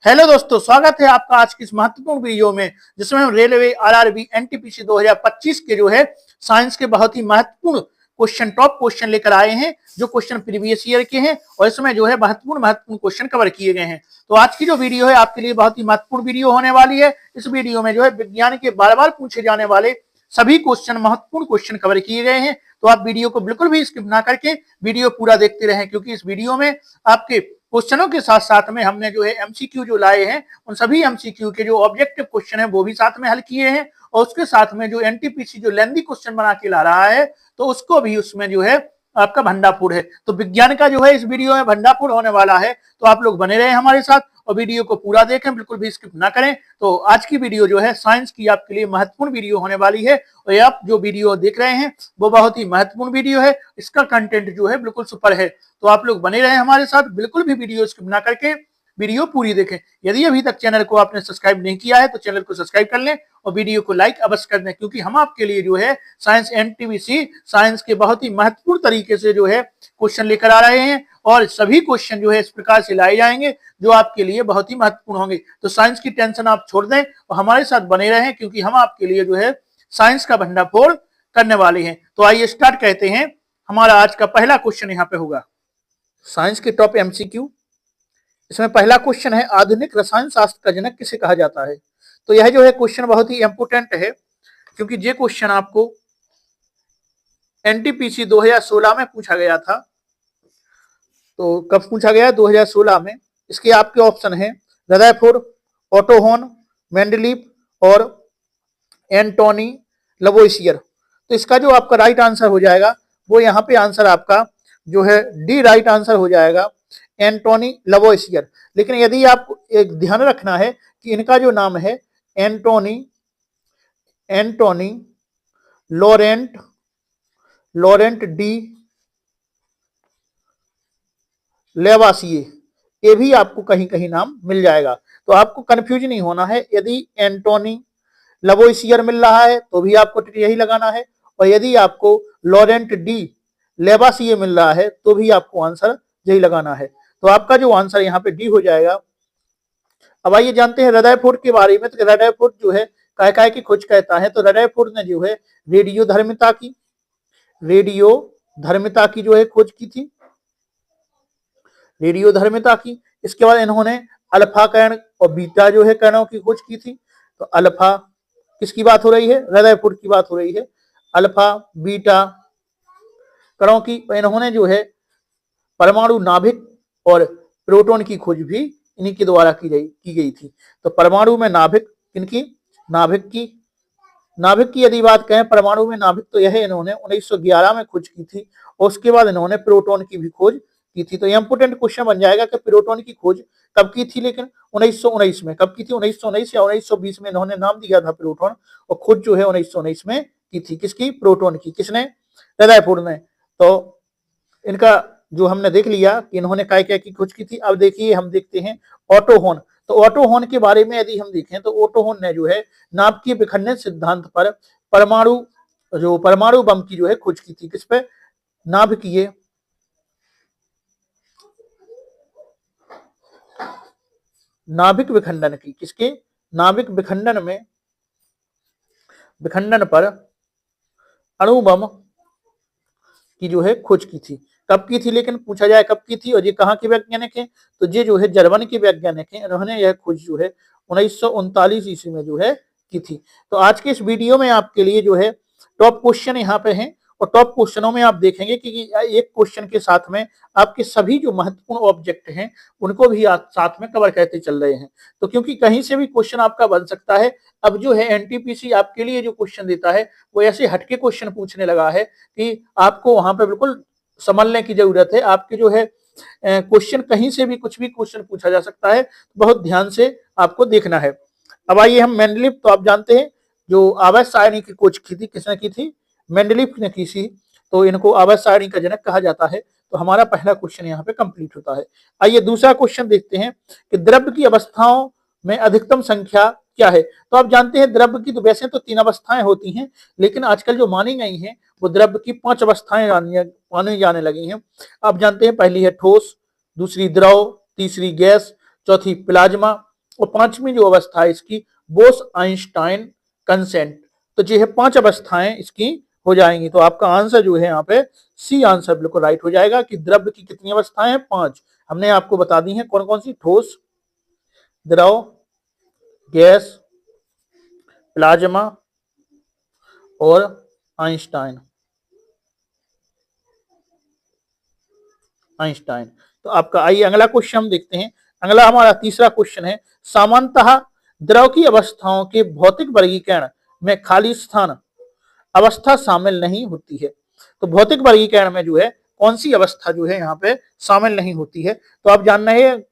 Hello दोस्तों, स्वागत है आपका आज की इस महत्वपूर्ण वीडियो में, जिसमें हम रेलवे आरआरबी एनटीपीसी 2025 के जो है साइंस के बहुत ही महत्वपूर्ण क्वेश्चन, टॉप क्वेश्चन लेकर आए हैं, जो क्वेश्चन प्रीवियस ईयर के हैं और इसमें जो है महत्वपूर्ण क्वेश्चन कवर किए गए हैं। तो आज की जो वीडियो है आपके लिए बहुत ही महत्वपूर्ण वीडियो होने वाली है। इस वीडियो में जो है विज्ञान के बार बार पूछे जाने वाले सभी क्वेश्चन, महत्वपूर्ण क्वेश्चन कवर किए गए हैं। तो आप वीडियो को बिल्कुल भी स्किप ना करके वीडियो पूरा देखते रहें, क्योंकि इस वीडियो में आपके क्वेश्चनों के साथ साथ में हमने जो है एमसीक्यू जो लाए हैं, उन सभी एमसीक्यू के जो ऑब्जेक्टिव क्वेश्चन है वो भी साथ में हल किए हैं, और उसके साथ में जो एनटीपीसी जो लेंथी क्वेश्चन बना के ला रहा है, तो उसको भी उसमें जो है आपका भंडाफोड़ है। तो विज्ञान का जो है इस वीडियो में भंडाफोड़ होने वाला है। तो आप लोग बने रहे हमारे साथ और वीडियो को पूरा देखें, बिल्कुल भी स्किप ना करें। तो आज की वीडियो जो है साइंस की आपके लिए महत्वपूर्ण वीडियो होने वाली है, और ये आप जो वीडियो देख रहे हैं वो बहुत ही महत्वपूर्ण वीडियो है। इसका कंटेंट जो है बिल्कुल सुपर है। तो आप लोग बने रहे हमारे साथ, बिल्कुल भी वीडियो स्किप ना करके वीडियो पूरी देखें। यदि अभी तक चैनल को आपने सब्सक्राइब नहीं किया है तो चैनल को सब्सक्राइब कर लें और वीडियो को लाइक अवश्य कर दें, क्योंकि हम आपके लिए जो है साइंस एनटीपीसी साइंस के बहुत ही महत्वपूर्ण तरीके से जो है क्वेश्चन लेकर आ रहे हैं, और सभी क्वेश्चन जो है इस प्रकार से लाए जाएंगे जो आपके लिए बहुत ही महत्वपूर्ण होंगे। तो साइंस की टेंशन आप छोड़ दें और हमारे साथ बने रहें, क्योंकि हम आपके लिए जो है साइंस का भंडाफोड़ करने वाले हैं। तो आइए स्टार्ट करते हैं। हमारा आज का पहला क्वेश्चन यहाँ पे होगा साइंस के टॉप एमसीक्यू। इसमें पहला क्वेश्चन है, आधुनिक रसायन शास्त्र का जनक किसे कहा जाता है। तो यह जो है क्वेश्चन बहुत ही इंपोर्टेंट है, क्योंकि ये क्वेश्चन आपको एनटीपीसी 2016 में पूछा गया था। तो कब पूछा गया? 2016 में। इसके आपके ऑप्शन है रदरफोर्ड, ओटो होन, मेंडलीफ और एंटोनी लवोइसियर। तो इसका जो आपका राइट आंसर हो जाएगा वो यहाँ पे आंसर आपका जो है डी राइट आंसर हो जाएगा, एंटोनी लवोइसियर। लेकिन यदि आपको एक ध्यान रखना है कि इनका जो नाम है एंटोनी लॉरेंट डी लेवासिए, ये भी आपको कहीं कहीं नाम मिल जाएगा। तो आपको कंफ्यूज नहीं होना है। यदि एंटोनी लवोइसियर मिल रहा है तो भी आपको यही लगाना है, और यदि आपको लॉरेंट डी लेवासिए मिल रहा है तो भी आपको आंसर यही लगाना है। तो आपका जो आंसर यहाँ पे डी हो जाएगा। अब आइए जानते हैं रदरफोर्ड के बारे में। तो रदरफोर्ड जो है काय की खोज कहता है। तो रदरफोर्ड ने जो है रेडियो धर्मिता की जो है खोज की थी, रेडियो धर्मिता की। इसके बाद इन्होंने अल्फा कण और बीटा जो है कणों की खोज की थी। तो अल्फा किसकी बात हो रही है? रदरफोर्ड की बात हो रही है, अल्फा बीटा कणों की। इन्होंने जो है परमाणु नाभिक और प्रोटॉन की खोज भी इन्हीं के द्वारा की गई थी। तो परमाणु में नाभिक, किनकी? नाभिक की यदि बात करें, परमाणु में नाभिक, तो यह इन्होंने 1911 में खोज की थी, और उसके बाद इन्होंने प्रोटॉन की भी खोज की थी। तो इंपोर्टेंट क्वेश्चन बन जाएगा कि प्रोटॉन की खोज कब की थी? लेकिन 1919 में। कब की थी? 1919 या 1920 में इन्होंने नाम दिया था प्रोटॉन, और खोज जो है 1919 में की थी। किसकी? प्रोटॉन की। किसने? रदरफोर्ड ने। तो इनका जो हमने देख लिया कि इन्होंने काय की खोज की थी। अब देखिए हम देखते हैं ओटो होन। तो ओटो होन के बारे में यदि हम देखें तो ओटो होन ने जो है नाभिकीय विखंडन सिद्धांत पर परमाणु बम की जो है खोज की थी। किस पे? नाभिकीय नाभिक विखंडन की। किसके? नाभिक विखंडन पर अणु बम की जो है खोज की थी। कब की थी? लेकिन पूछा जाए कब की थी, और ये कहाँ के वैज्ञानिक हैं? तो ये जो है जर्मन के वैज्ञानिक हैं। इन्होंने यह खोज जो है 1939 ईस्वी में जो है की थी। तो आज के इस वीडियो में आपके लिए जो है टॉप क्वेश्चन यहाँ पे हैं, और टॉप क्वेश्चनों में आप देखेंगे कि एक क्वेश्चन के साथ में आपके सभी जो महत्वपूर्ण ऑब्जेक्ट हैं उनको भी आप साथ में कवर करते चल रहे हैं। तो क्योंकि कहीं से भी क्वेश्चन आपका बन सकता है। अब जो है एनटीपीसी आपके लिए जो क्वेश्चन देता है वो ऐसे हटके क्वेश्चन पूछने लगा है कि आपको वहां पे बिल्कुल संभलने की जरूरत है। आपके जो है क्वेश्चन कहीं से भी कुछ भी क्वेश्चन पूछा जा सकता है, बहुत ध्यान से आपको देखना है। अब आइए हम मेंडलीफ। तो आप जानते हैं जो आवर्त सारणी की खोज की थी, किसने की थी? मेंडलीफ ने की थी। तो इनको आवर्त सारणी का जनक कहा जाता है। तो हमारा पहला क्वेश्चन यहाँ पे कंप्लीट होता है। आइए दूसरा क्वेश्चन देखते हैं कि द्रव्य की अवस्थाओं में अधिकतम संख्या क्या है। तो आप जानते हैं द्रव्य की तो वैसे तो 3 अवस्थाएं होती हैं, लेकिन आजकल जो मानी गई हैं वो द्रव्य की 5 अवस्थाएं मानी जाने लगी हैं। आप जानते हैं पहली है ठोस, दूसरी द्रव, तीसरी गैस, चौथी प्लाज्मा और पांचवी जो अवस्था है इसकी बोस आइंस्टाइन कंसेंट। तो ये है 5 अवस्थाएं इसकी हो जाएंगी। तो आपका आंसर जो है यहाँ पे सी आंसर बिल्कुल राइट हो जाएगा कि द्रव्य की कितनी अवस्थाएं हैं, 5। हमने आपको बता दी हैं कौन कौन सी, ठोस, द्रव, गैस, प्लाज्मा और आइंस्टाइन। आइंस्टाइन। तो आपका आइए अगला क्वेश्चन हम देखते हैं। अगला हमारा तीसरा क्वेश्चन है, सामान्यतः द्रव की अवस्थाओं के भौतिक वर्गीकरण में खाली स्थान अवस्था शामिल नहीं होती है। तो भौतिक वर्गीकरण में जो है कौन सी अवस्था जो है यहाँ पे शामिल नहीं होती है। तो आप जान रहे हैं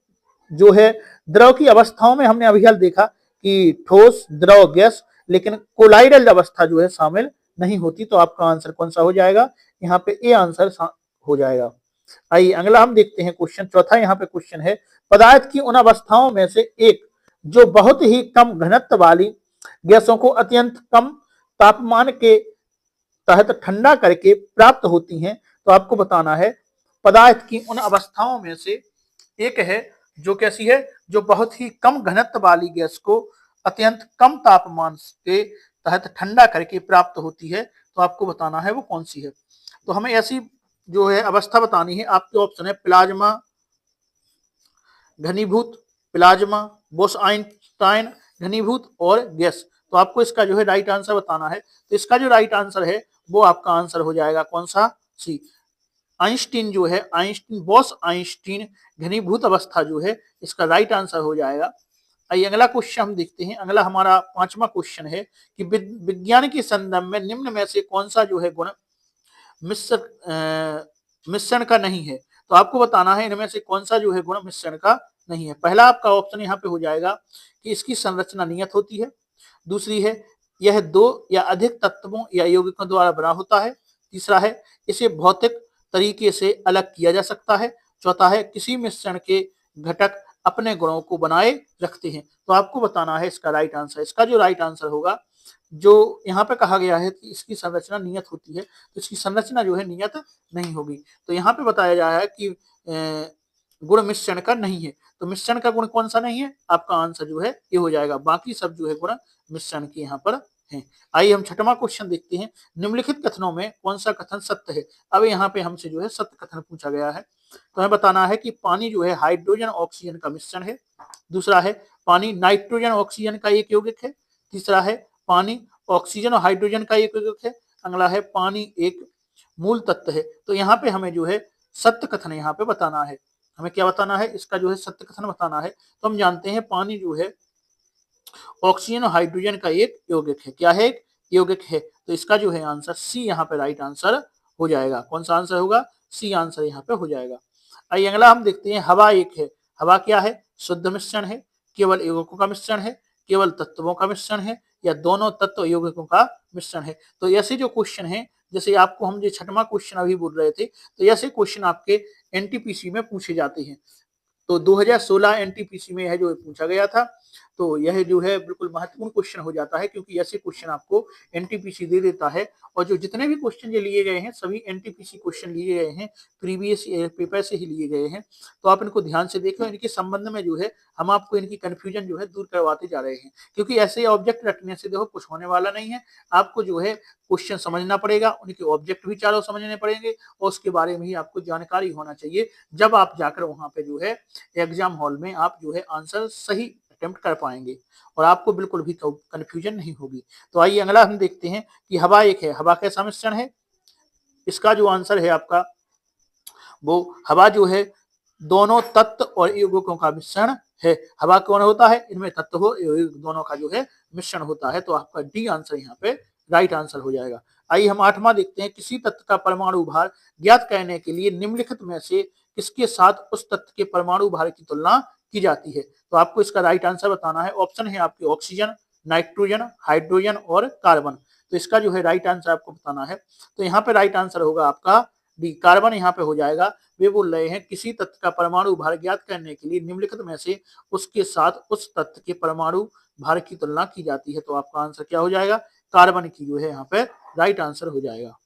जो है द्रव की अवस्थाओं में हमने अभी हाल देखा कि ठोस, द्रव, गैस, लेकिन कोलाइडल अवस्था जो है शामिल नहीं होती। तो आपका आंसर कौन सा हो जाएगा, यहाँ पे ए आंसर हो जाएगा। आइए अगला हम देखते हैं क्वेश्चन, चौथा यहाँ पे क्वेश्चन है, पदार्थ की उन अवस्थाओं में से एक जो बहुत ही कम घनत्व वाली गैसों को अत्यंत कम तापमान के तहत ठंडा करके प्राप्त होती हैं। तो आपको बताना है पदार्थ की उन अवस्थाओं में से एक है जो कैसी है, जो बहुत ही कम घनत्व वाली गैस को अत्यंत कम तापमान के तहत ठंडा करके प्राप्त होती है। तो आपको बताना है वो कौन सी है। तो हमें ऐसी जो है अवस्था बतानी है। आपके ऑप्शन है प्लाज्मा, घनीभूत, प्लाज्मा, बोस आइंस्टाइन घनीभूत और गैस। तो आपको इसका जो है राइट आंसर बताना है। तो इसका जो राइट आंसर है वो आपका आंसर हो जाएगा कौन सा, सी, आइंस्टीन जो है, आइंस्टीन, बॉस आइंस्टीन घनीभूत अवस्था जो है इसका राइट आंसर हो जाएगा। आइए अगला क्वेश्चन हम देखते हैं। अगला हमारा पांचवा क्वेश्चन है कि विज्ञान के संदर्भ में निम्न में से कौन सा जो है गुण मिश्रण का नहीं है। तो आपको बताना है इनमें से कौन सा जो है गुण मिश्रण का नहीं है। पहला आपका ऑप्शन यहाँ पे हो जाएगा कि इसकी संरचना नियत होती है। दूसरी है यह 2 या अधिक तत्वों या यौगिकों द्वारा बना होता है। तीसरा है इसे भौतिक तरीके से अलग किया जा सकता है। चौथा है किसी मिश्रण के घटक अपने गुणों को बनाए रखते हैं। तो आपको बताना है इसका राइट आंसर। इसका जो राइट आंसर होगा, जो यहाँ पे कहा गया है कि इसकी संरचना नियत होती है, तो इसकी संरचना जो है नियत नहीं होगी। तो यहाँ पे बताया जा रहा है कि गुण मिश्रण का नहीं है। तो मिश्रण का गुण कौन सा नहीं है, आपका आंसर जो है ये हो जाएगा। बाकी सब जो है गुण मिश्रण के यहाँ पर है। आइए हम छठवां क्वेश्चन देखते हैं, निम्नलिखित कथनों में कौन सा कथन सत्य है। अब यहाँ पे हमसे जो है सत्य कथन पूछा गया है। तो हमें बताना है कि पानी जो है हाइड्रोजन ऑक्सीजन का मिश्रण है। दूसरा है पानी नाइट्रोजन ऑक्सीजन का एक यौगिक है। तीसरा है पानी ऑक्सीजन और हाइड्रोजन का एक यौगिक है। अगला है पानी एक मूल तत्व है। तो यहाँ पे हमें जो है सत्य कथन यहाँ पे बताना है। हमें क्या बताना है, इसका जो है सत्य कथन बताना है। तो हम जानते हैं पानी जो है ऑक्सीजन और हाइड्रोजन का एक यौगिक है। क्या है, एक यौगिक है। तो इसका जो है आंसर सी यहाँ पे राइट आंसर हो जाएगा। कौन सा आंसर होगा, सी आंसर यहाँ पे हो जाएगा। आइए अगला हम देखते हैं, हवा एक है। हवा क्या है, शुद्ध मिश्रण है, केवल यौगिकों का मिश्रण है, केवल तत्वों का मिश्रण है, या दोनों तत्व यौगिकों का मिश्रण है। तो ऐसे जो क्वेश्चन है, जैसे आपको हम जो छठवां क्वेश्चन अभी बोल रहे थे, तो ऐसे क्वेश्चन आपके एनटीपीसी में पूछे जाते हैं। तो 2016 एनटीपीसी में यह जो पूछा गया था। तो यह जो है बिल्कुल महत्वपूर्ण क्वेश्चन हो जाता है, क्योंकि ऐसे क्वेश्चन आपको एनटीपीसी दे देता है। और जो जितने भी क्वेश्चन जो लिए गए हैं सभी एनटीपीसी क्वेश्चन लिए गए हैं, प्रीवियस पेपर से ही लिए गए हैं। तो आप इनको ध्यान से देखो। इनके संबंध में जो है हम आपको इनकी कंफ्यूजन जो है दूर करवाते जा रहे हैं, क्योंकि ऐसे ऑब्जेक्ट रखने से देखो कुछ होने वाला नहीं है। आपको जो है क्वेश्चन समझना पड़ेगा, उनके ऑब्जेक्ट भी चारों समझने पड़ेंगे, और उसके बारे में ही आपको जानकारी होना चाहिए, जब आप जाकर वहां पे जो है एग्जाम हॉल में आप जो है आंसर सही अटेम्प्ट कर पाएंगे और आपको बिल्कुल भी कंफ्यूजन नहीं होगी। तो आइए अगला हम देखते हैं कि हवा एक है। हवा कैसा मिश्रण है, इसका जो आंसर है आपका वो हवा जो है दोनों तत्व और यौगिकों का मिश्रण है। हवा कौन होता है, इनमें तत्व हो दोनों का जो है मिश्रण होता है। तो आपका डी आंसर यहाँ पे राइट आंसर हो जाएगा। आइए हम आठवां देखते हैं, किसी तत्व का परमाणु भार ज्ञात करने के लिए निम्नलिखित में से किसके साथ उस तत्व के परमाणु भार की तुलना की जाती है। तो आपको इसका राइट आंसर बताना है। ऑप्शन है आपके ऑक्सीजन, नाइट्रोजन, हाइड्रोजन और कार्बन। तो इसका जो है राइट आंसर आपको बताना है। तो यहाँ पे राइट आंसर होगा आपका डी, कार्बन यहाँ पे हो जाएगा। वे बोल रहे हैं किसी तत्व का परमाणु भार ज्ञात करने के लिए निम्नलिखित में से उसके साथ उस तत्व के परमाणु भार की तुलना की जाती है। तो आपका आंसर क्या हो जाएगा, कार्बन की जो है यहाँ पे राइट आंसर हो जाएगा।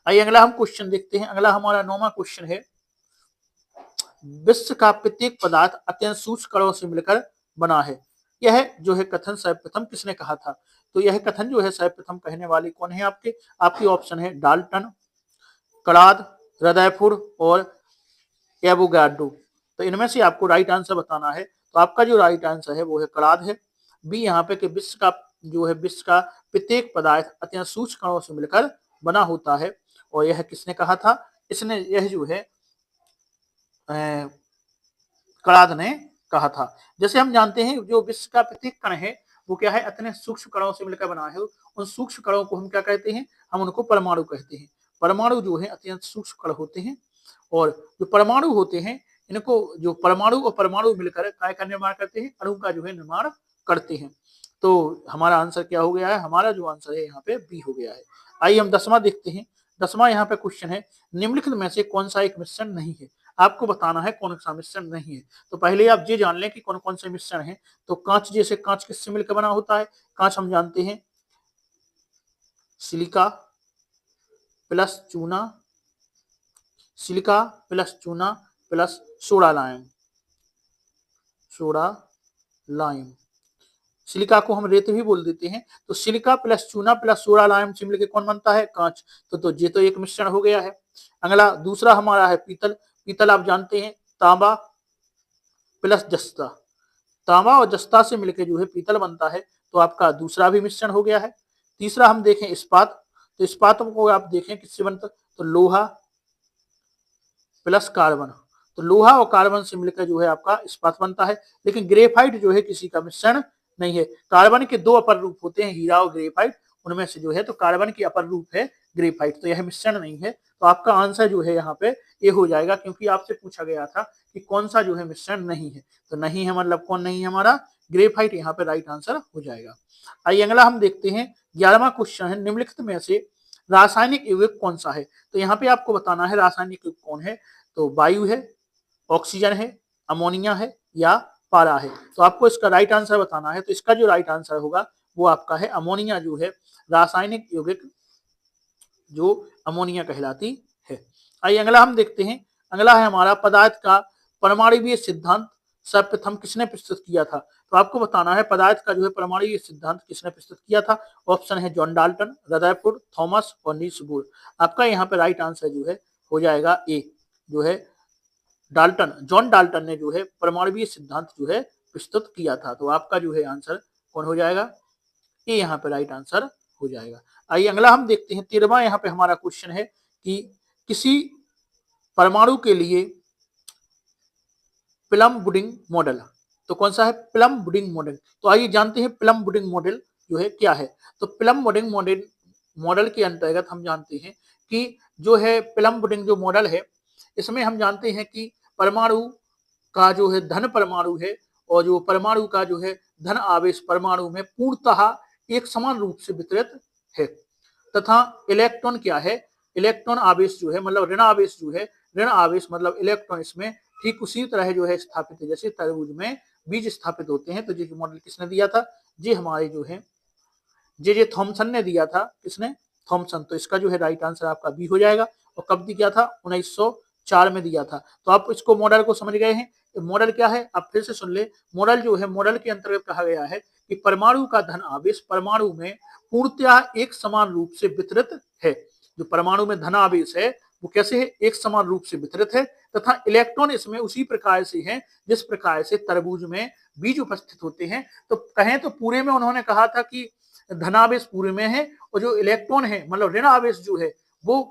आइए अगला हम क्वेश्चन देखते हैं। अगला हमारा 9वां क्वेश्चन है, विश्व का प्रत्येक पदार्थ अत्यंत सूक्ष्म कणों से मिलकर बना है। यह जो है कथन सर्वप्रथम किसने कहा था? तो यह कथन जो है सर्वप्रथम कहने वाले कौन है आपकी ऑप्शन है डाल्टन, क्लाद, रदरफोर्ड और एवोगाड्रो। तो इनमें से आपको राइट आंसर बताना है। तो आपका जो राइट आंसर है वो है क्लाद है। बी यहाँ पे कि विश्व का प्रत्येक पदार्थ अत्यंत सूक्ष्म कणों से मिलकर बना होता है। और यह किसने कहा था? यह जो है क्लाद ने कहा था। जैसे हम जानते हैं जो विश्व का प्रत्येक कण है वो क्या है? अत्यंत सूक्ष्म कणों से मिलकर बना है। उन सूक्ष्म कणों को हम क्या कहते हैं? हम उनको परमाणु कहते हैं। परमाणु जो है अत्यंत सूक्ष्म कण होते हैं और जो परमाणु होते हैं इनको जो परमाणु और परमाणु मिलकर काय का निर्माण करते हैं? अणु का जो है निर्माण करते हैं। तो हमारा आंसर क्या हो गया है? हमारा जो आंसर है यहाँ पे बी हो गया है। आइए हम 10वां देखते हैं। 10वां यहाँ पे क्वेश्चन है निम्नलिखित में से कौन सा एक मिश्रण नहीं है? आपको बताना है कौन सा मिश्रण नहीं है। तो पहले आप ये जान लें कि कौन कौन से मिश्रण है। तो कांच, जैसे कांच किससे मिलकर बना होता है? कांच हम जानते हैं सिलिका प्लस चूना, सिलिका प्लस चूना प्लस सोडा लाइम। सिलिका को हम रेत भी बोल देते हैं। तो सिलिका प्लस चूना प्लस सोडा लाइम से मिलकर कौन बनता है? कांच। तो ये तो एक मिश्रण हो गया है। अगला दूसरा हमारा है पीतल। पीतल आप जानते हैं तांबा प्लस जस्ता। तांबा और जस्ता से मिलकर जो है पीतल बनता है। तो आपका दूसरा भी मिश्रण हो गया है। तीसरा हम देखें इस्पात। तो इस्पात को आप देखें किससे बनता? तो लोहा प्लस कार्बन। तो लोहा और कार्बन से मिलकर जो है आपका इस्पात बनता है। लेकिन ग्रेफाइट जो है किसी का मिश्रण नहीं है। कार्बन के दो अपर रूप होते हैं, हीरा और ग्रेफाइट। उनमें से जो है तो कार्बन की अपर रूप है ग्रेफाइट। तो यह मिश्रण नहीं है। तो आपका आंसर जो है यहाँ पे ये हो जाएगा, क्योंकि आपसे पूछा गया था कि कौन सा जो है मिश्रण नहीं है। तो नहीं है मतलब कौन नहीं है? हमारा ग्रेफाइट यहाँ पे राइट आंसर हो जाएगा। आइए अगला हम देखते हैं 11वां क्वेश्चन है निम्नलिखित में से रासायनिक यौगिक कौन सा है? तो यहाँ पे आपको बताना है रासायनिक यौगिक कौन है। तो वायु है, ऑक्सीजन है, अमोनिया है या पारा है। तो आपको इसका राइट आंसर बताना है। तो इसका जो राइट आंसर होगा वो आपका है अमोनिया जो है रासायनिक यौगिक जो अमोनिया कहलाती है। आइए अगला हम देखते हैं। अगला है हमारा पदार्थ का परमाणुवीय सिद्धांत सर्वप्रथम किसने प्रस्तुत किया था? तो आपको बताना है पदार्थ का जो है परमाणुवीय सिद्धांत किसने प्रस्तुत किया था। ऑप्शन है जॉन डाल्टन, रदरफोर्ड, थॉमस और नील्स बोर। आपका यहाँ पे राइट आंसर जो है हो जाएगा ए, जो है डाल्टन। जॉन डाल्टन ने जो है परमाणुवीय सिद्धांत जो है प्रस्तुत किया था। तो आपका जो है आंसर कौन हो जाएगा? ये यहाँ पे राइट आंसर हो जाएगा। आइए अगला हम देखते हैं 13वां यहाँ पे हमारा क्वेश्चन है कि किसी परमाणु के लिए प्लम पुडिंग मॉडल। तो कौन सा है? Plum pudding model. तो आइए जानते हैं प्लम पुडिंग मॉडल जो है क्या है। तो प्लम पुडिंग मॉडल के अंतर्गत हम जानते हैं कि जो है प्लम पुडिंग जो मॉडल है इसमें हम जानते हैं कि परमाणु का जो है धन परमाणु है और जो परमाणु का जो है धन आवेश परमाणु में पूर्णतः एक समान रूप से वितरित है तथा इलेक्ट्रॉन क्या है? इलेक्ट्रॉन आवेश जो है मतलब ऋण आवेश जो है, ऋण आवेश मतलब इलेक्ट्रॉन इसमें ठीक उसी तरह जो है स्थापित है जैसे तरबूज में बीज स्थापित होते हैं। तो ये मॉडल किसने दिया था? ये हमारे जो है जे थॉमसन ने दिया था। किसने? थॉमसन। तो इसका जो है राइट आंसर आपका बी हो जाएगा। और कब दिया था? 1904 में दिया था। तो आप इसको मॉडल को समझ गए हैं। मॉडल क्या है आप फिर से सुन ले। मॉडल जो है मॉडल के अंतर्गत कहा गया है कि परमाणु का धन आवेश परमाणु में पूर्णतः एक समान रूप से वितरित है। जो परमाणु में धन आवेश है वो कैसे है? एक समान रूप से वितरित है तथा इलेक्ट्रॉन इसमें उसी प्रकार से है जिस प्रकार से तरबूज में बीज उपस्थित होते हैं। तो कहें तो पूरे में उन्होंने कहा था कि धनावेश पूरे में है और जो इलेक्ट्रॉन है मतलब ऋण आवेश जो है वो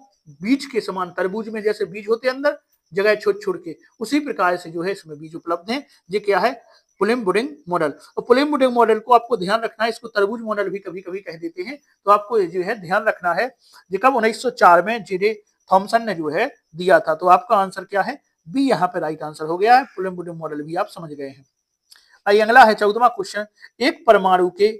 बीज के समान, तरबूज में जैसे बीज होते हैं अंदर जगह छोड़ छोड़ के, उसी प्रकार से जो है इसमें बीज उपलब्ध है। ये क्या है? पुलिम पुडिंग मॉडल। और पुलिम पुडिंग मॉडल को आपको ध्यान रखना है, इसको तरबूज मॉडल भी कभी कभी कह देते हैं। तो आपको जो है ध्यान रखना है। ये कब? 1904 में जे थॉमसन ने जो है दिया था। तो आपका आंसर क्या है? बी यहाँ पे राइट आंसर हो गया है। पुलिम पुडिंग मॉडल भी आप समझ गए हैं। आइए अगला है 14वां क्वेश्चन। एक परमाणु के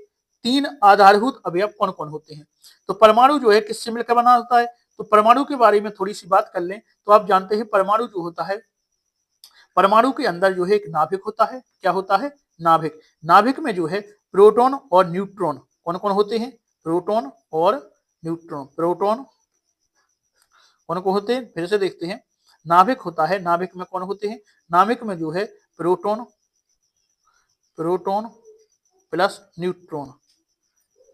3 आधारभूत अवयव कौन कौन होते हैं? तो परमाणु जो है किससे मिलकर बना होता है? तो परमाणु के बारे में थोड़ी सी बात कर लें तो आप जानते हैं परमाणु जो होता है, परमाणु के अंदर जो है एक नाभिक होता है। क्या होता है? नाभिक। नाभिक में जो है प्रोटॉन और न्यूट्रॉन कौन कौन होते हैं? प्रोटॉन और न्यूट्रॉन। प्रोटॉन कौन कौन होते हैं? फिर से देखते हैं। नाभिक होता है, नाभिक में कौन होते हैं? नाभिक में जो है proton proton plus neutron.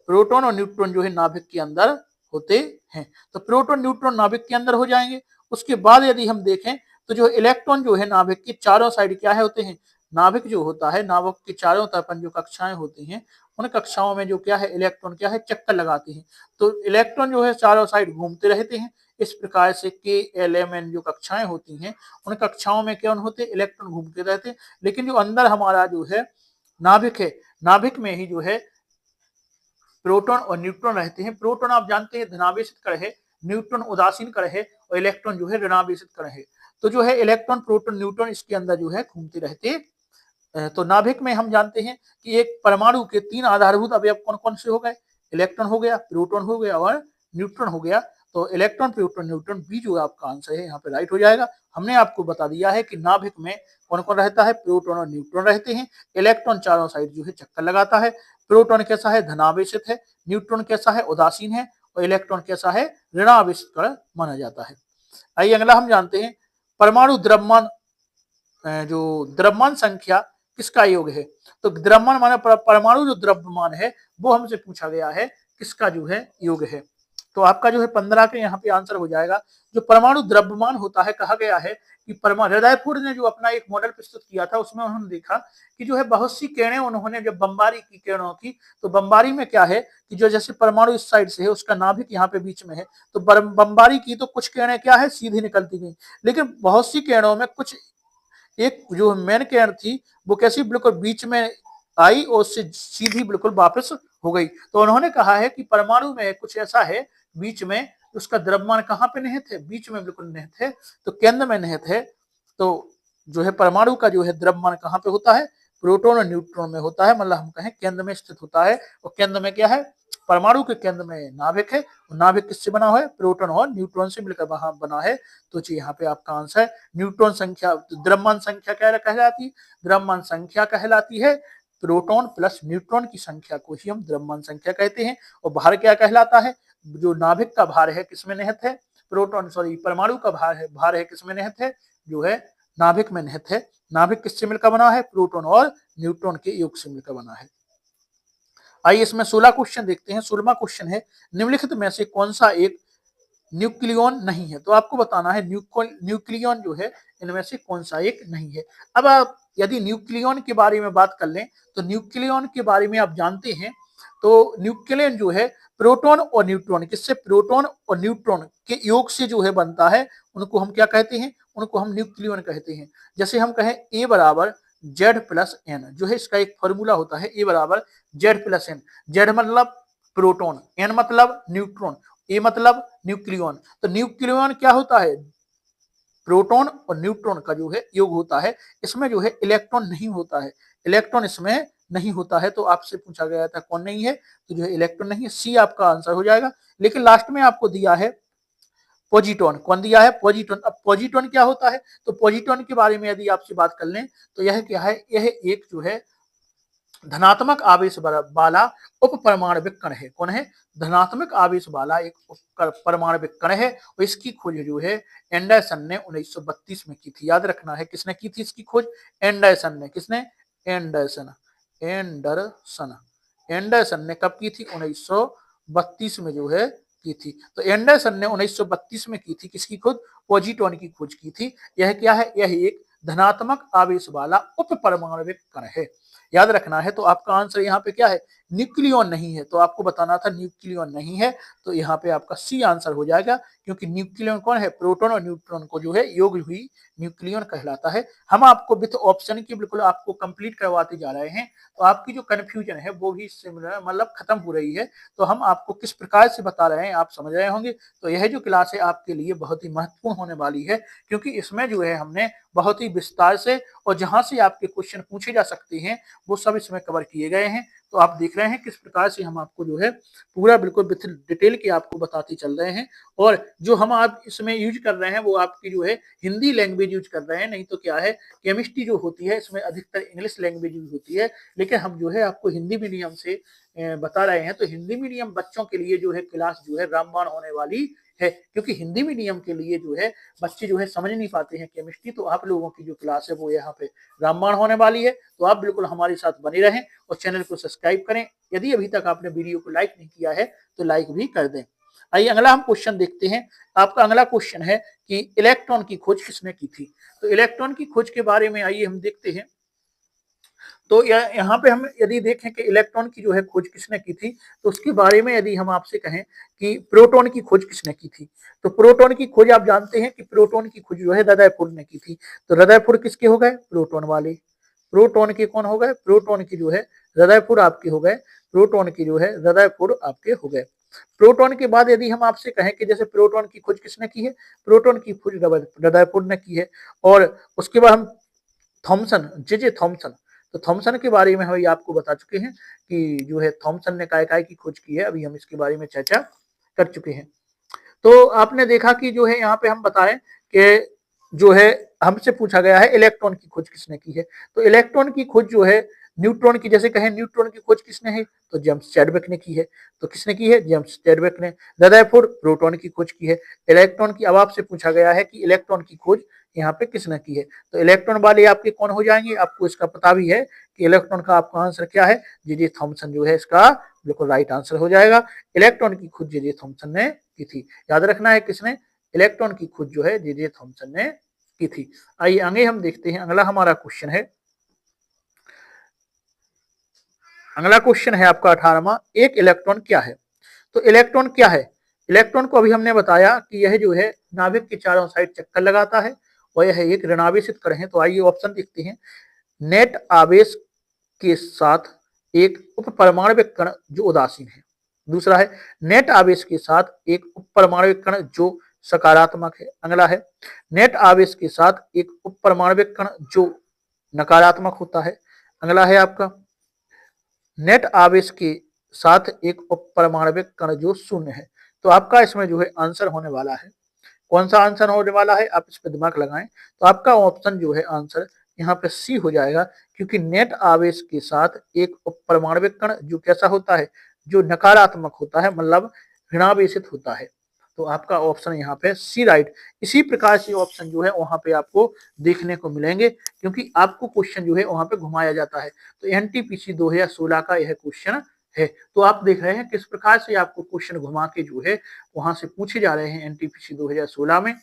Proton और न्यूट्रॉन जो है नाभिक के अंदर होते हैं। तो प्रोटॉन न्यूट्रॉन नाभिक के अंदर हो जाएंगे। उसके बाद यदि हम देखें तो जो इलेक्ट्रॉन जो है नाभिक के चारों साइड क्या है होते हैं, नाभिक जो होता है, नाभिक के चारों तरफ जो कक्षाएं होती हैं, उन कक्षाओं में जो क्या है, इलेक्ट्रॉन क्या है, चक्कर लगाते हैं। तो इलेक्ट्रॉन जो है चारों साइड घूमते रहते हैं। इस प्रकार से के एल एम एन जो कक्षाएं होती हैं, उन कक्षाओं में क्या होते हैं, इलेक्ट्रॉन घूमते रहते हैं। लेकिन जो अंदर हमारा जो है नाभिक है, नाभिक में ही जो है प्रोटॉन और न्यूट्रॉन रहते हैं। प्रोटॉन आप जानते हैं धनावेशित कण है, न्यूट्रॉन उदासीन कण है और इलेक्ट्रॉन जो है ऋणावेशित कण है। तो जो है इलेक्ट्रॉन प्रोटॉन न्यूट्रॉन इसके अंदर जो है घूमते रहते हैं। तो नाभिक में हम जानते हैं कि एक परमाणु के 3 आधारभूत अवयव कौन कौन से हो गए, इलेक्ट्रॉन हो गया, प्रोटॉन हो गया और न्यूट्रॉन हो गया। तो इलेक्ट्रॉन प्रोटॉन न्यूट्रॉन बी जो आपका आंसर है यहाँ पे राइट हो जाएगा। हमने आपको बता दिया है कि नाभिक में कौन कौन रहता है, प्रोटॉन और न्यूट्रॉन रहते हैं। इलेक्ट्रॉन चारों साइड जो है चक्कर लगाता है। प्रोटॉन कैसा है, धनावेशित है। न्यूट्रॉन कैसा है, उदासीन है। और इलेक्ट्रॉन कैसा है, ऋणावेशित कण माना जाता है। आइए अगला हम जानते हैं परमाणु द्रव्यमान, जो द्रव्यमान संख्या किसका योग है। तो द्रव्यमान माने परमाणु जो द्रव्यमान है वो हमसे पूछा गया है किसका जो है योग है। तो आपका जो है 15 के यहाँ पे आंसर हो जाएगा। जो परमाणु द्रव्यमान होता है, कहा गया है कि परमाणु, रदरफोर्ड ने जो अपना एक मॉडल प्रस्तुत किया था उसमें उन्होंने देखा कि जो है बहुत सी किरणें उन्होंने जब बमबारी की किरणों की, तो बमबारी में क्या है कि जो जैसे परमाणु इस साइड से है, उसका नाभिक यहाँ पे बीच में है, तो बमबारी की तो कुछ किरणें क्या है सीधी निकलती गई, लेकिन बहुत सी किरणों में कुछ, एक जो मेन किरण थी वो कैसी बिल्कुल बीच में आई और उससे सीधी बिल्कुल वापस हो गई। तो उन्होंने कहा है कि परमाणु में कुछ ऐसा है बीच में, उसका द्रव्यमान कहाँ पे निहित है, बीच में बिल्कुल निहित है, तो केंद्र में निहित है। तो जो है परमाणु का जो है द्रव्यमान कहाँ पे होता है, प्रोटॉन और न्यूट्रॉन में होता है, मतलब हम कहें केंद्र में स्थित होता है। और केंद्र में क्या है, परमाणु के केंद्र में नाभिक है। नाभिक किससे बना हुआ है, प्रोटॉन और न्यूट्रॉन से मिलकर वहां बना है। तो जी यहाँ पे आपका आंसर है न्यूट्रॉन संख्या, द्रव्यमान संख्या क्या कहलाती है, द्रव्यमान संख्या कहलाती है प्रोटॉन प्लस न्यूट्रॉन की संख्या को ही हम द्रव्यमान संख्या कहते हैं। और भार क्या कहलाता है, जो नाभिक का भार है किसमें निहित है, प्रोटॉन सॉरी परमाणु का भार है किसमें निहित है, जो है नाभिक में निहित है। नाभिक किससे मिलकर बना है, प्रोटॉन और न्यूट्रॉन के योग से मिलकर बना है। आइए इसमें 16 क्वेश्चन देखते हैं। 16वां क्वेश्चन है निम्नलिखित में से कौन सा एक न्यूक्लियन नहीं है। तो आपको बताना है न्यूक्लियन जो है इनमें से कौन सा एक नहीं है। अब आप यदि न्यूक्लियन के बारे में बात कर लें तो न्यूक्लियन के बारे में आप जानते हैं, तो न्यूक्लियन जो है प्रोटॉन और न्यूट्रॉन, किससे, प्रोटॉन और न्यूट्रॉन के योग से जो है बनता है, उनको हम क्या कहते हैं, उनको हम न्यूक्लियन कहते हैं। जैसे हम कहें ए बराबर जेड प्लस एन, जो है इसका एक फॉर्मूला होता है ए बराबर जेड प्लस एन। जेड मतलब प्रोटॉन, एन मतलब न्यूट्रॉन, ए मतलब न्यूक्लियन। तो न्यूक्लियन क्या होता है, प्रोटॉन और न्यूट्रॉन का जो है योग होता है। इसमें जो है इलेक्ट्रॉन नहीं होता है, इलेक्ट्रॉन इसमें नहीं होता है। तो आपसे पूछा गया था कौन नहीं है, तो जो है इलेक्ट्रॉन नहीं है, सी आपका आंसर हो जाएगा। लेकिन लास्ट में आपको दिया है पोजिट्रॉन, कौन दिया है, पोजिट्रॉन। अब पोजिट्रॉन क्या होता है, तो पोजिट्रॉन के बारे में यदि आपसे बात कर लें तो यह क्या है, यह एक जो है धनात्मक आवेश वाला उप परमाणविक कण है। कौन है, धनात्मक आवेश वाला एक परमाणविक कण है। और इसकी खोज जो है एंडरसन ने 1932 में की थी। याद रखना है किसने की थी इसकी खोज, एंडरसन ने। किसने, एंडरसन, एंडरसन, एंडरसन ने कब की थी, 1932 में जो है की थी। तो एंडरसन ने 1932 में की थी किसकी खोज, पोजिट्रॉन की खोज की थी। यह क्या है, यह एक धनात्मक आवेश वाला उप परमाणविक कण है। याद रखना है। तो आपका आंसर यहाँ पे क्या है, न्यूक्लियन नहीं है। तो आपको बताना था न्यूक्लियन नहीं है, तो यहाँ पे आपका सी आंसर हो जाएगा। क्योंकि न्यूक्लियन कौन है, प्रोटॉन और न्यूट्रॉन को जो है योग हुई न्यूक्लियन कहलाता है। हम आपको विथ ऑप्शन की बिल्कुल आपको कंप्लीट करवाते जा रहे हैं, तो आपकी जो कंफ्यूजन है वो भी मतलब खत्म हो रही है। तो हम आपको किस प्रकार से बता रहे हैं आप समझ रहे होंगे। तो यह जो क्लास है आपके लिए बहुत ही महत्वपूर्ण होने वाली है, क्योंकि इसमें जो है हमने बहुत ही विस्तार से और जहां से आपके क्वेश्चन पूछे जा सकते हैं वो सब इसमें कवर किए गए हैं। तो आप देख रहे हैं किस प्रकार से हम आपको जो है पूरा बिल्कुल डिटेल के आपको बताते चल रहे हैं। और जो हम आप इसमें यूज कर रहे हैं वो आपकी जो है हिंदी लैंग्वेज यूज कर रहे हैं। नहीं तो क्या है, केमिस्ट्री जो होती है इसमें अधिकतर इंग्लिश लैंग्वेज यूज होती है, लेकिन हम जो है आपको हिंदी मीडियम से बता रहे हैं, तो हिंदी मीडियम बच्चों के लिए जो है क्लास जो है रामबाण होने वाली है, क्योंकि हिंदी मीडियम के लिए जो है बच्चे जो है समझ नहीं पाते हैं केमिस्ट्री। तो आप लोगों की जो क्लास है वो यहाँ पे रामबाण होने वाली है। तो आप बिल्कुल हमारे साथ बने रहें और चैनल को सब्सक्राइब करें। यदि अभी तक आपने वीडियो को लाइक नहीं किया है तो लाइक भी कर दें। आइए अगला हम क्वेश्चन देखते हैं। आपका अगला क्वेश्चन है कि इलेक्ट्रॉन की खोज किसने की थी। तो इलेक्ट्रॉन की खोज के बारे में आइए हम देखते हैं। तो यहाँ पे हम यदि देखें कि इलेक्ट्रॉन की जो है खोज किसने की थी, तो उसके बारे में यदि हम आपसे कहें कि प्रोटॉन की खोज किसने की थी, तो प्रोटॉन की खोज आप जानते हैं कि प्रोटॉन की खोज जो है रदरफोर्ड ने की थी। तो रदरफोर्ड किसके हो गए? प्रोटॉन वाले। प्रोटॉन के कौन हो गए? प्रोटॉन की जो है रदरफोर्ड आपके हो गए। प्रोटॉन की जो है रदरफोर्ड आपके हो गए। प्रोटॉन के बाद यदि हम आपसे कहें कि जैसे प्रोटॉन की खोज किसने की है, प्रोटॉन की खोज रदरफोर्ड ने की है। और उसके बाद हम थॉमसन, जे थॉमसन, तो थॉमसन के बारे में हम आपको बता चुके हैं कि जो है थॉमसन ने काय काय की खोज की है, अभी हम इसके बारे में चर्चा कर चुके हैं। तो आपने देखा कि जो है यहाँ पे हम बताएं कि जो है हमसे पूछा गया है इलेक्ट्रॉन की खोज किसने की है। तो इलेक्ट्रॉन की खोज जो है न्यूट्रॉन की, जैसे कहें न्यूट्रॉन की खोज किसने है, तो जेम्स चैडविक ने की है। तो किसने की है? जेम्स चैडविक ने। रदरफोर्ड प्रोटॉन की खोज की है। इलेक्ट्रॉन की अब आपसे पूछा गया है कि इलेक्ट्रॉन की खोज यहाँ पे किसने की है। तो इलेक्ट्रॉन वाले आपके कौन हो जाएंगे? आपको इसका पता भी है कि इलेक्ट्रॉन का आपका आंसर क्या है, जे थॉमसन जो है इसका बिल्कुल राइट आंसर हो जाएगा। इलेक्ट्रॉन की खोज जे थॉमसन ने की थी। याद रखना है किसने? इलेक्ट्रॉन की खोज जो है जे थॉमसन ने की थी। आइए आगे हम देखते हैं। अगला हमारा क्वेश्चन है, अगला क्वेश्चन है आपका 18वां, एक इलेक्ट्रॉन क्या है। तो इलेक्ट्रॉन क्या है? इलेक्ट्रॉन को अभी हमने बताया कि यह जो है नाभिक के चारों साइड चक्कर लगाता है और यह एक ऋणावेशित कण है। तो आइए ऑप्शन देखते हैं। नेट आवेश के साथ एक उपपरमाणविक कण जो उदासीन है। दूसरा है नेट आवेश के साथ एक उपपरमाणविक कण जो सकारात्मक है। अगला है नेट आवेश के साथ एक उपपरमाणविक कण जो नकारात्मक होता है। अगला है आपका नेट आवेश के साथ एक उपपरमाणविक कण जो शून्य है। तो आपका इसमें जो है आंसर होने वाला है, कौन सा आंसर होने वाला है, आप इस पर दिमाग लगाएं। तो आपका ऑप्शन जो है आंसर यहाँ पे सी हो जाएगा, क्योंकि नेट आवेश के साथ एक परमाणविक कण जो कैसा होता है, जो नकारात्मक होता है, मतलब ऋणावेशित होता है। तो आपका ऑप्शन यहाँ पे सी राइट। इसी प्रकार से ऑप्शन जो है वहां पे आपको देखने को मिलेंगे, क्योंकि आपको क्वेश्चन जो है वहां पे घुमाया जाता है। तो एनटीपीसी 2016 का यह क्वेश्चन है। तो आप देख रहे हैं किस प्रकार से आपको क्वेश्चन घुमा के जो है वहां से पूछे जा रहे हैं एनटीपीसी 2016 में,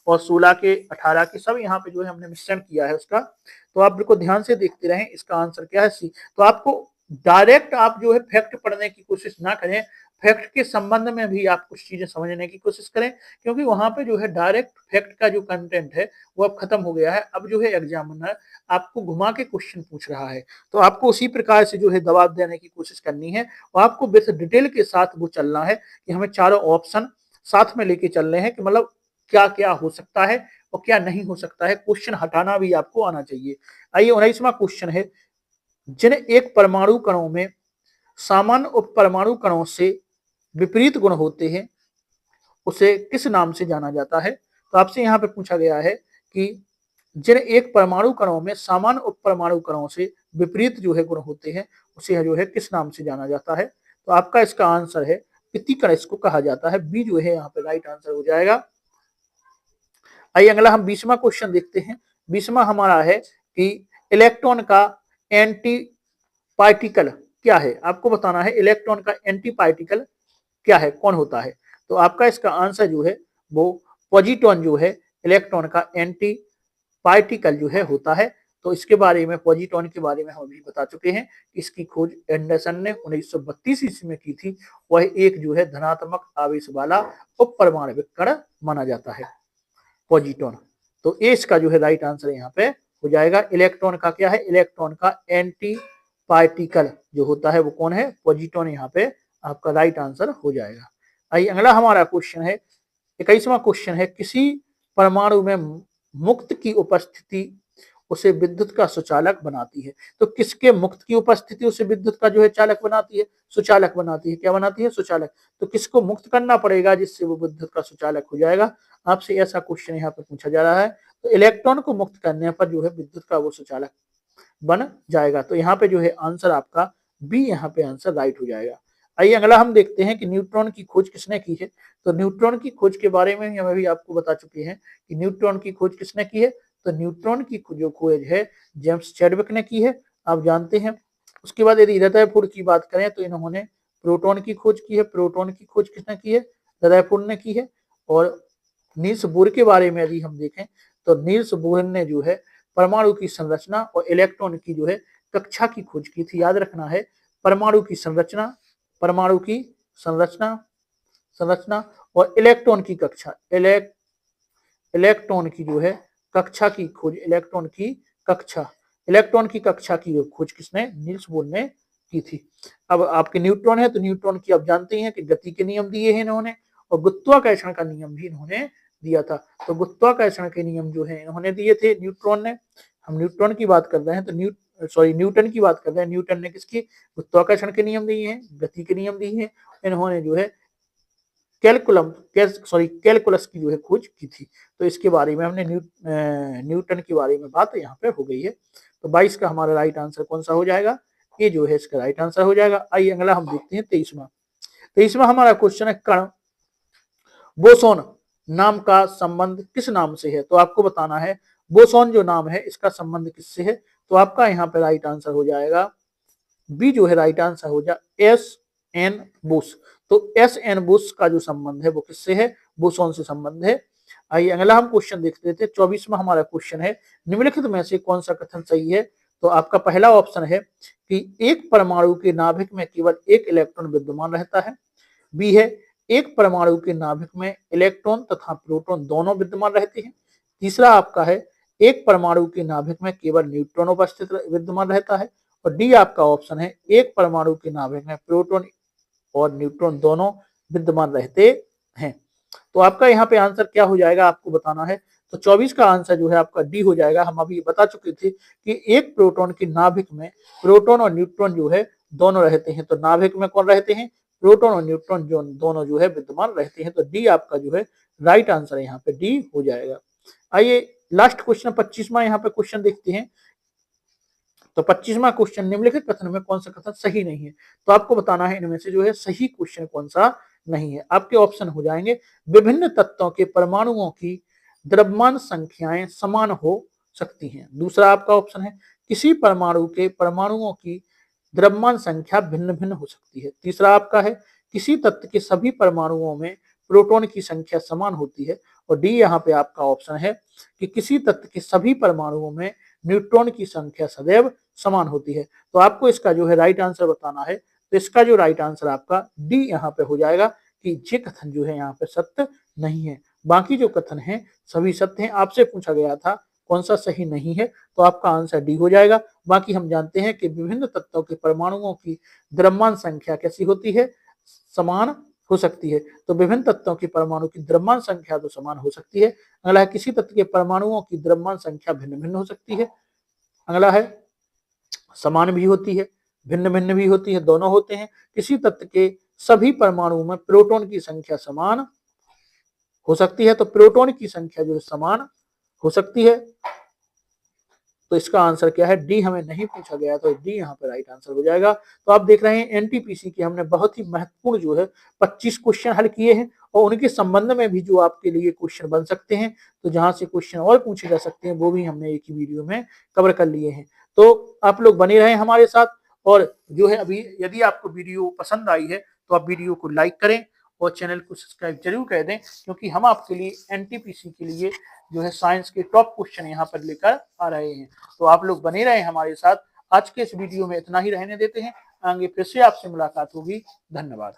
और 16 के 18 के सब यहाँ पे जो है हमने मिश्रण किया है उसका। तो आप बिल्कुल ध्यान से देखते रहें। इसका आंसर क्या है? सी। तो आपको डायरेक्ट आप जो है फैक्ट पढ़ने की कोशिश ना करें, फैक्ट के संबंध में भी आप कुछ चीजें समझने की कोशिश करें, क्योंकि वहां पे जो है डायरेक्ट फैक्ट का जो कंटेंट है वो अब खत्म हो गया है। अब जो है एग्जामिनर आपको घुमा के क्वेश्चन पूछ रहा है, तो आपको उसी प्रकार से जो है दबाव देने की कोशिश करनी है और आपको विथ डिटेल के साथ वो चलना है कि हमें चारों ऑप्शन साथ में लेके चल रहे हैं कि मतलब क्या क्या हो सकता है और क्या नहीं हो सकता है। क्वेश्चन हटाना भी आपको आना चाहिए। आइए 19वां क्वेश्चन है, जिन एक परमाणु कणों में सामान्य उप परमाणु कणों से विपरीत गुण होते हैं उसे किस नाम से जाना जाता है। तो आपसे यहाँ पे पूछा गया है कि जिन एक परमाणु कणों में सामान्य उप परमाणु कणों से विपरीत जो है गुण होते हैं उसे जो है किस नाम से जाना जाता है। तो आपका इसका आंसर है प्रतिकण, इसको कहा जाता है। बी जो है यहाँ पे राइट आंसर हो जाएगा। आइए अगला हम 20वां क्वेश्चन देखते हैं। 20वां हमारा है कि इलेक्ट्रॉन का एंटी पार्टिकल क्या है। आपको बताना है इलेक्ट्रॉन का एंटी पार्टिकल क्या है, कौन होता है। तो आपका इसका आंसर जो है वो पॉजिट्रॉन जो है इलेक्ट्रॉन का एंटी पार्टिकल जो है होता है। तो इसके बारे में, पॉजिट्रॉन के बारे में हम अभी बता चुके हैं। इसकी खोज एंडरसन ने 1932 ईस्वी में की थी। वह एक जो है धनात्मक आवेश वाला उप परमाणविक कण माना जाता है, पॉजिट्रॉन। तो ए इसका जो है राइट आंसर यहाँ पे हो जाएगा। इलेक्ट्रॉन का क्या है? इलेक्ट्रॉन का एंटी पार्टिकल जो होता है वो कौन है? पॉजिट्रॉन। यहाँ पे आपका राइट आंसर हो जाएगा। आइए अगला हमारा क्वेश्चन है, 21वां क्वेश्चन है, किसी परमाणु में मुक्त की उपस्थिति उसे विद्युत का सुचालक बनाती है। तो किसके मुक्त की उपस्थिति उसे विद्युत का जो है चालक बनाती है? सुचालक बनाती है। क्या बनाती है? सुचालक। तो किसको मुक्त करना पड़ेगा जिससे वो विद्युत का सुचालक हो जाएगा? आपसे ऐसा क्वेश्चन यहाँ पे पूछा जा रहा है। तो इलेक्ट्रॉन को मुक्त करने पर जो है विद्युत का वो सुचालक बन जाएगा। तो यहाँ पे जो है आंसर आपका बी यहाँ पे आंसर राइट हो जाएगा। आइए अगला हम देखते हैं कि न्यूट्रॉन की खोज किसने की है। तो न्यूट्रॉन की खोज के बारे में हम अभी आपको बता चुके हैं कि न्यूट्रॉन की खोज किसने की है। तो न्यूट्रॉन की जो खोज है जेम्स चैडविक ने की है, आप जानते हैं। उसके बाद यदि रदरफोर्ड की बात करें तो इन्होंने प्रोटॉन की खोज की है। प्रोटॉन की खोज किसने की है? रदरफोर्ड ने की है। और नील्स बोर के बारे में यदि हम देखें तो नील्स बोर ने जो है परमाणु की संरचना और इलेक्ट्रॉन की जो है कक्षा की खोज की थी। याद रखना है, परमाणु की संरचना, परमाणु की संरचना संरचना और इलेक्ट्रॉन की कक्षा, इलेक्ट्रॉन की जो है कक्षा की खोज, इलेक्ट्रॉन की कक्षा की खोज किसने? नील्स बोर ने की थी। अब आपके न्यूट्रॉन है तो न्यूट्रॉन की आप जानते ही हैं कि गति के नियम दिए हैं इन्होंने और गुरुत्वाकर्षण का नियम भी इन्होंने दिया था। तो गुरुत्वाकर्षण के नियम जो है इन्होंने दिए थे न्यूट्रॉन ने। हम न्यूट्रॉन की बात कर रहे हैं तो न्यूटन की बात कर रहे हैं। न्यूटन ने किसकी? गुरुत्वाकर्षण के नियम दिए हैं, गति के नियम दिए हैं। इन्होंने जो है कैलकुलस की जो है खोज की थी। तो इसके बारे में हमने न्यूटन के बारे में बात यहाँ पे हो गई है। तो 22 का हमारा राइट आंसर कौन सा हो जाएगा? ये जो है इसका राइट आंसर हो जाएगा। आइए अगला हम देखते हैं 23वां हमारा क्वेश्चन है कण बोसोन नाम का संबंध किस नाम से है? तो आपको बताना है बोसोन जो नाम है इसका संबंध किससे है। तो आपका यहाँ पे राइट आंसर हो जाएगा बी जो है राइट आंसर हो जाए एस एन बुश। तो एस एन बुश का जो संबंध है वो किससे है? बोसोन से संबंध है। आइए अगला हम क्वेश्चन देखते थे। 24वां हमारा क्वेश्चन है निम्नलिखित में से कौन सा कथन सही है? तो आपका पहला ऑप्शन है कि एक परमाणु के नाभिक में केवल एक इलेक्ट्रॉन विद्यमान रहता है। बी है एक परमाणु के नाभिक में इलेक्ट्रॉन तथा प्रोटॉन दोनों विद्यमान रहते हैं। तीसरा आपका है एक परमाणु के नाभिक में केवल न्यूट्रॉन उपस्थित विद्यमान रहता है। और डी आपका ऑप्शन है एक परमाणु के नाभिक में प्रोटॉन और न्यूट्रॉन दोनों विद्यमान रहते हैं। तो आपका यहाँ पे आंसर क्या हो जाएगा आपको बताना है। तो 24 का आंसर जो है आपका डी हो जाएगा। हम अभी बता चुके थे कि एक प्रोटॉन के नाभिक में प्रोटॉन और न्यूट्रॉन जो है दोनों रहते हैं। तो नाभिक में कौन रहते हैं? प्रोटॉन और न्यूट्रॉन जो दोनों जो है विद्यमान रहते हैं। तो डी आपका जो है राइट आंसर यहाँ पे डी हो जाएगा। आइए लास्ट क्वेश्चन 25वां यहाँ पे क्वेश्चन देखते हैं। तो 25वां क्वेश्चन निम्नलिखित कथन में कौन सा कथन सही नहीं है? तो आपको बताना है इनमें से जो है सही क्वेश्चन कौन सा नहीं है। आपके ऑप्शन हो जाएंगे विभिन्न तत्वों के परमाणुओं की द्रव्यमान संख्याएं समान हो सकती हैं। दूसरा आपका ऑप्शन है किसी परमाणु के परमाणुओं की द्रव्यमान संख्या भिन्न भिन्न हो सकती है। तीसरा आपका है किसी तत्व के सभी परमाणुओं में प्रोटॉन की संख्या समान होती है। और डी यहाँ पे आपका ऑप्शन है कि किसी तत्व के सभी परमाणुओं में न्यूट्रॉन की संख्या सदैव समान होती है। तो आपको इसका जो है राइट आंसर बताना है। तो इसका जो राइट आंसर आपका डी यहाँ पे हो जाएगा कि ये कथन जो है यहाँ पे सत्य नहीं है। बाकी जो कथन है सभी सत्य हैं। आपसे पूछा गया था कौन सा सही नहीं है, तो आपका आंसर डी हो जाएगा। बाकी हम जानते हैं कि विभिन्न तत्वों के परमाणुओं की द्रव्यमान संख्या कैसी होती है? समान हो सकती है। तो विभिन्न तत्वों के परमाणु की द्रव्यमान संख्या तो समान हो सकती है। अगला है किसी तत्व के परमाणुओं की द्रव्यमान संख्या भिन्न भिन्न हो सकती है। अगला है समान भी होती है, भिन्न भिन्न भी होती है, दोनों होते हैं। किसी तत्व के सभी परमाणुओं में प्रोटॉन की संख्या समान हो सकती है। तो प्रोटॉन की संख्या जो है समान हो सकती है। तो इसका आंसर क्या है? डी हमें नहीं पूछा गया, तो डी यहाँ पे राइट आंसर हो जाएगा। तो आप देख रहे हैं एनटीपीसी की हमने बहुत ही महत्वपूर्ण जो है 25 क्वेश्चन हल किए हैं और उनके संबंध में भी जो आपके लिए क्वेश्चन बन सकते हैं, तो जहां से क्वेश्चन और पूछे जा सकते हैं वो भी हमने एक ही वीडियो में कवर कर लिए हैं। तो आप लोग बने रहे हमारे साथ। और जो है अभी यदि आपको वीडियो पसंद आई है तो आप वीडियो को लाइक करें और चैनल को सब्सक्राइब जरूर कर दें, क्योंकि हम आपके लिए एनटीपीसी के लिए जो है साइंस के टॉप क्वेश्चन यहाँ पर लेकर आ रहे हैं। तो आप लोग बने रहे हमारे साथ। आज के इस वीडियो में इतना ही रहने देते हैं, आगे फिर से आपसे मुलाकात होगी। धन्यवाद।